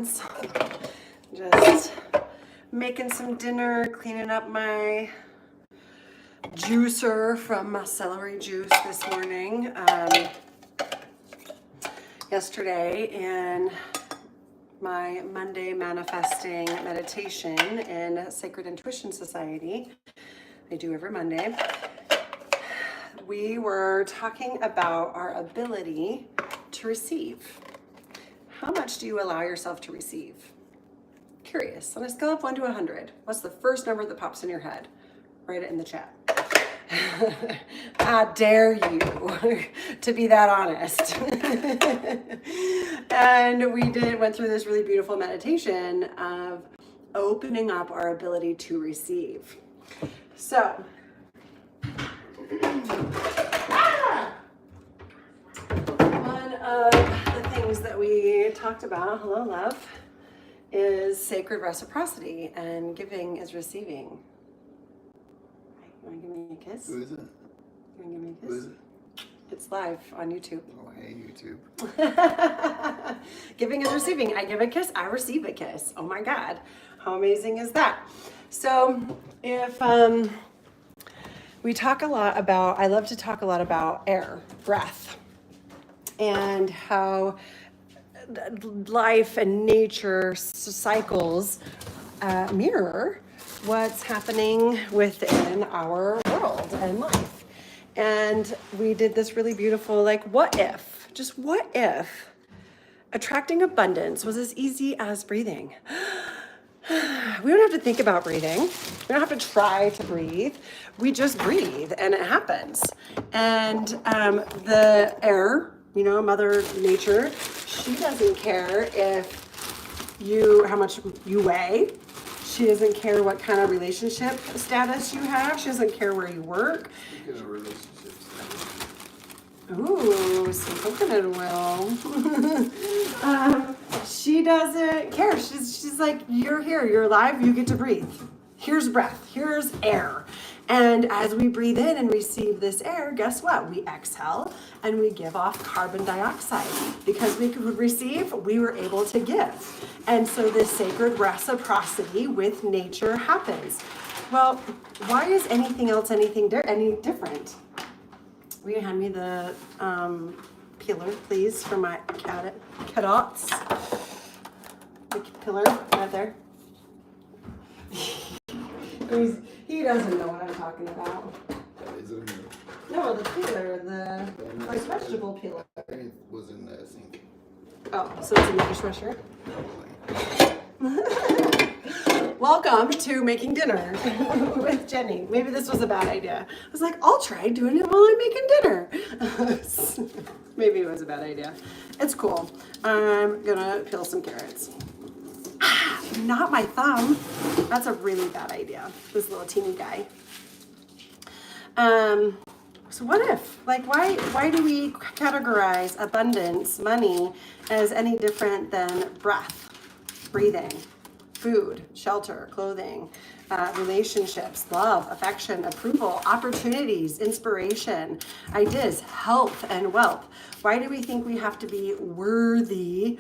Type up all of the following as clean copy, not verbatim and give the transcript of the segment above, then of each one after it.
Just making some dinner, cleaning up my juicer from my celery juice this morning. Yesterday in my Monday manifesting meditation in Sacred Intuition Society, I do every Monday, we were talking about our ability to receive. How much do you allow yourself to receive? Curious. On a scale of 1 to 100, what's the first number that pops in your head? Write it in the chat. I dare you to be that honest. And we went through this really beautiful meditation of opening up our ability to receive. So, one of the things that we talked about, hello love, is sacred reciprocity, and giving is receiving. You want to give me a kiss? Who is it? You want to give me a kiss? Who is it? It's live on YouTube. Oh, hey, YouTube. Giving is receiving. I give a kiss, I receive a kiss. Oh my God, how amazing is that? So if we talk a lot about, I love to talk a lot about air, breath, and how life and nature cycles mirror what's happening within our world and life. And we did this really beautiful, like, what if, just what if attracting abundance was as easy as breathing? We don't have to think about breathing. We don't have to try to breathe. We just breathe and it happens. And the air, you know, Mother Nature, she doesn't care how much you weigh. She doesn't care what kind of relationship status you have. She doesn't care where you work. Speaking of relationships. Ooh, some coconut oil. She doesn't care. She's like, you're here, you're alive, you get to breathe. Here's breath, here's air. And as we breathe in and receive this air, guess what? We exhale and we give off carbon dioxide. Because we could receive, we were able to give. And so this sacred reciprocity with nature happens. Well, why is anything else any different? Will you hand me the peeler, please, for my carrots? The peeler right there. He doesn't know what I'm talking about. Is it No, the peeler, the like vegetable peeler. It was in the sink. Oh, so it's in the dishwasher? Welcome to making dinner with Jenny. Maybe this was a bad idea. I was like, I'll try doing it while I'm making dinner. Maybe it was a bad idea. It's cool. I'm gonna peel some carrots. Not my thumb. That's a really bad idea. This little teeny guy. So what if? Like, why do we categorize abundance, money, as any different than breath, breathing, food, shelter, clothing, relationships, love, affection, approval, opportunities, inspiration, ideas, health, and wealth? Why do we think we have to be worthy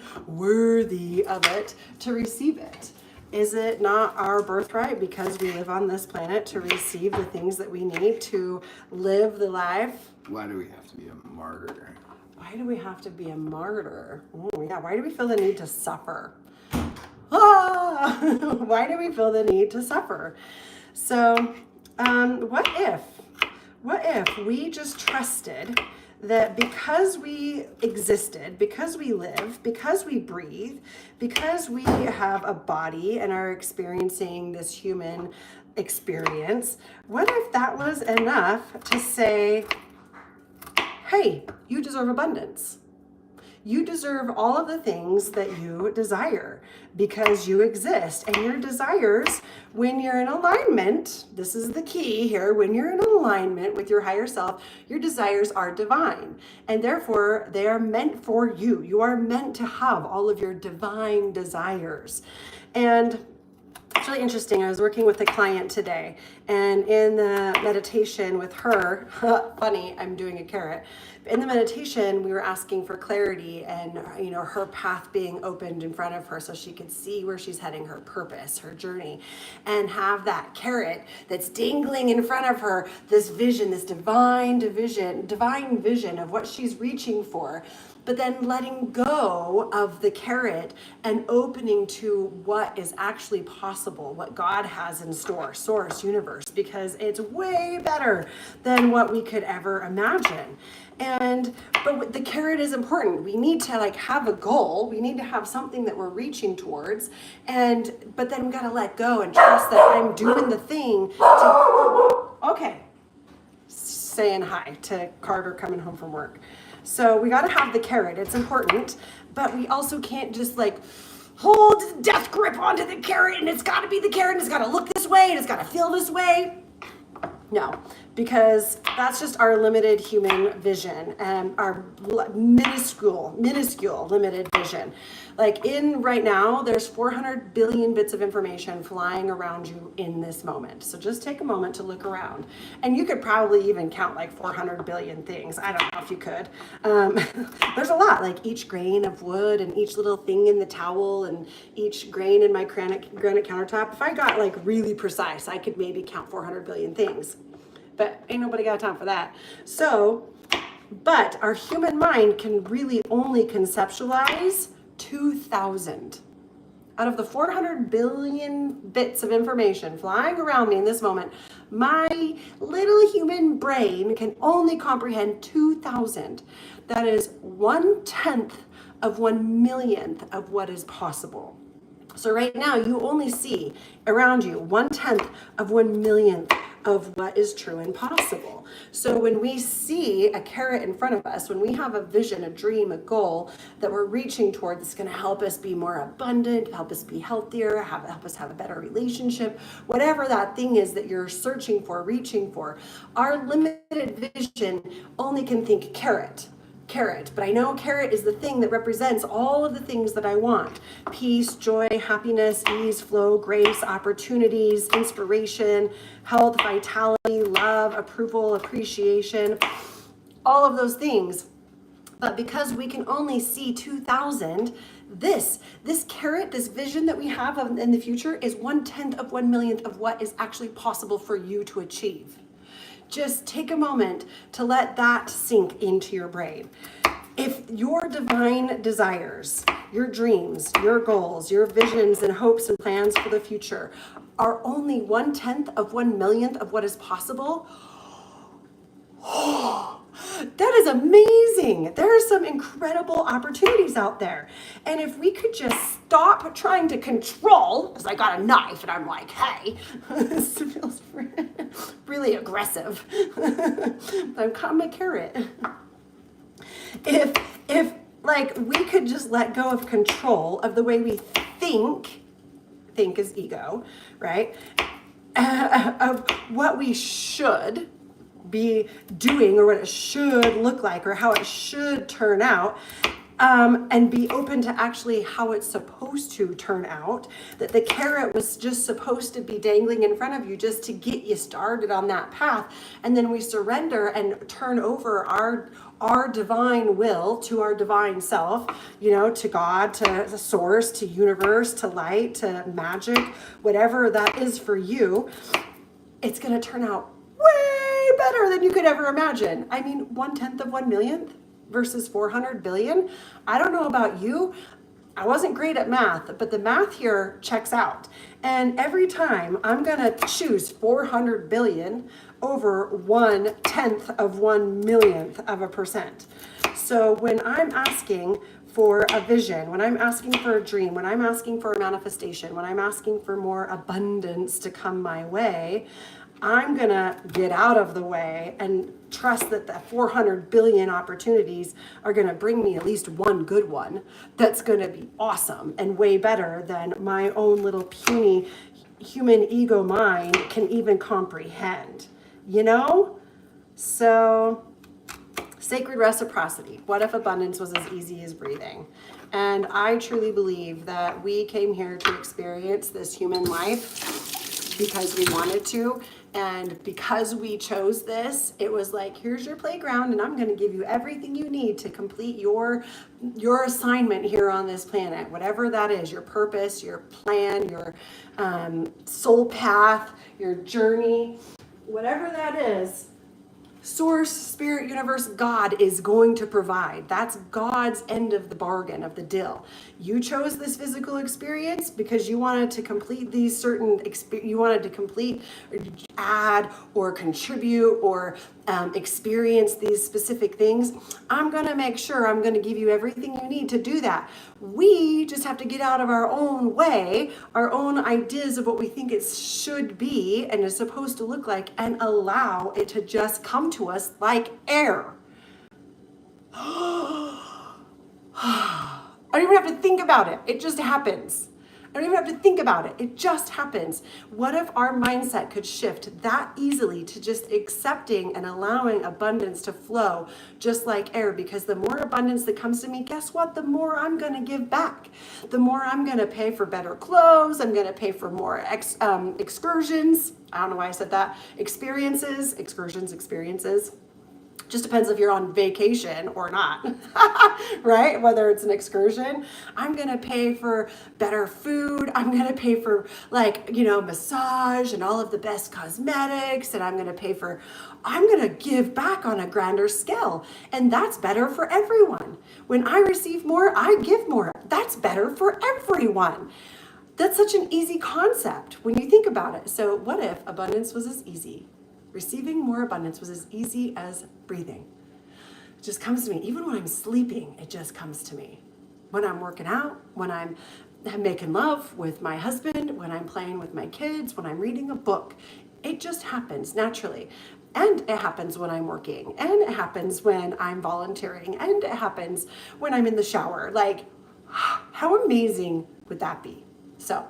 of it to receive it? Is it not our birthright, because we live on this planet, to receive the things that we need to live the life? Why do we have to be a martyr? Why do we have to be a martyr? Oh, yeah. Why do we feel the need to suffer? Why do we feel the need to suffer? So, what if we just trusted that because we existed, because we live, because we breathe, because we have a body and are experiencing this human experience, what if that was enough to say, hey, you deserve abundance. You deserve all of the things that you desire because you exist. And your desires, when you're in alignment, this is the key here, when you're in alignment with your higher self, your desires are divine. And therefore, they are meant for you. You are meant to have all of your divine desires. And it's really interesting. I was working with a client today, and in the meditation with her, funny, I'm doing a carrot. In the meditation, we were asking for clarity and, her path being opened in front of her so she could see where she's heading, her purpose, her journey, and have that carrot that's dangling in front of her, this vision, this divine vision of what she's reaching for, but then letting go of the carrot and opening to what is actually possible, what God has in store, source, universe, because it's way better than what we could ever imagine. But the carrot is important. We need to have a goal. We need to have something that we're reaching towards. But then we got to let go and trust that I'm doing the thing okay. Saying hi to Carter coming home from work. So we got to have the carrot. It's important, but we also can't just hold death grip onto the carrot, and it's got to be the carrot, and it's got to look this way, and it's got to feel this way. No, because that's just our limited human vision and our minuscule limited vision. Right now, there's 400 billion bits of information flying around you in this moment. So just take a moment to look around. And you could probably even count 400 billion things. I don't know if you could. There's a lot, each grain of wood and each little thing in the towel and each grain in my granite countertop. If I got really precise, I could maybe count 400 billion things. But ain't nobody got time for that. But our human mind can really only conceptualize 2,000. Out of the 400 billion bits of information flying around me in this moment, my little human brain can only comprehend 2,000. That is 1/10 of 1/1,000,000th of what is possible. So right now you only see around you 1/10 of 1/1,000,000th of what is true and possible. So when we see a carrot in front of us, when we have a vision, a dream, a goal that we're reaching toward that's going to help us be more abundant, help us be healthier, help us have a better relationship, whatever that thing is that you're searching for, reaching for, our limited vision only can think carrot. But I know carrot is the thing that represents all of the things that I want: peace, joy, happiness, ease, flow, grace, opportunities, inspiration, health, vitality, love, approval, appreciation, all of those things. But because we can only see 2,000, this carrot, this vision that we have in the future is 1/10 of 1/1,000,000th of what is actually possible for you to achieve. Just take a moment to let that sink into your brain. If your divine desires, your dreams, your goals, your visions and hopes and plans for the future are only 1/10 of 1/1,000,000th of what is possible, that is amazing. There are some incredible opportunities out there. And if we could just stop trying to control, because I got a knife and I'm like, hey, this feels really aggressive. I'm a carrot. If we could just let go of control of the way we think is ego, right? Of what we should be doing or what it should look like or how it should turn out, and be open to actually how it's supposed to turn out, that the carrot was just supposed to be dangling in front of you just to get you started on that path. And then we surrender and turn over our divine will to our divine self, to God, to the source, to universe, to light, to magic, whatever that is for you. It's going to turn out way better than you could ever imagine. I mean, 1/10 of 1/1,000,000th versus 400 billion. I don't know about you. I wasn't great at math, but the math here checks out. And every time I'm going to choose 400 billion over 1/10 of 1/1,000,000th of a percent. So when I'm asking for a vision, when I'm asking for a dream, when I'm asking for a manifestation, when I'm asking for more abundance to come my way, I'm going to get out of the way and trust that the 400 billion opportunities are going to bring me at least one good one that's going to be awesome and way better than my own little puny human ego mind can even comprehend, So, sacred reciprocity. What if abundance was as easy as breathing? And I truly believe that we came here to experience this human life because we wanted to. And because we chose this, it was like, here's your playground, and I'm going to give you everything you need to complete your assignment here on this planet, whatever that is, your purpose, your plan, your soul path, your journey, whatever that is. Source, spirit, universe, God is going to provide. That's God's end of the bargain, of the deal. You chose this physical experience because you wanted to complete these certain, you wanted to complete, or add, or contribute, or experience these specific things. I'm going to make sure I'm going to give you everything you need to do that. We just have to get out of our own way, our own ideas of what we think it should be and is supposed to look like, and allow it to just come to us like air. I don't even have to think about it. It just happens. I don't even have to think about it. It just happens. What if our mindset could shift that easily to just accepting and allowing abundance to flow just like air? Because the more abundance that comes to me, guess what? The more I'm going to give back. The more I'm going to pay for better clothes. I'm going to pay for more excursions. I don't know why I said that. Experiences. Just depends if you're on vacation or not, right? Whether it's an excursion, I'm gonna pay for better food. I'm gonna pay for massage and all of the best cosmetics, and I'm gonna give back on a grander scale. And that's better for everyone. When I receive more, I give more. That's better for everyone. That's such an easy concept when you think about it. So what if abundance was as easy? Receiving more abundance was as easy as breathing. It just comes to me. Even when I'm sleeping, it just comes to me. When I'm working out, when I'm making love with my husband, when I'm playing with my kids, when I'm reading a book, it just happens naturally. And it happens when I'm working, and it happens when I'm volunteering, and it happens when I'm in the shower. Like, how amazing would that be? So,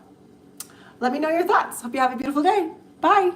let me know your thoughts. Hope you have a beautiful day. Bye.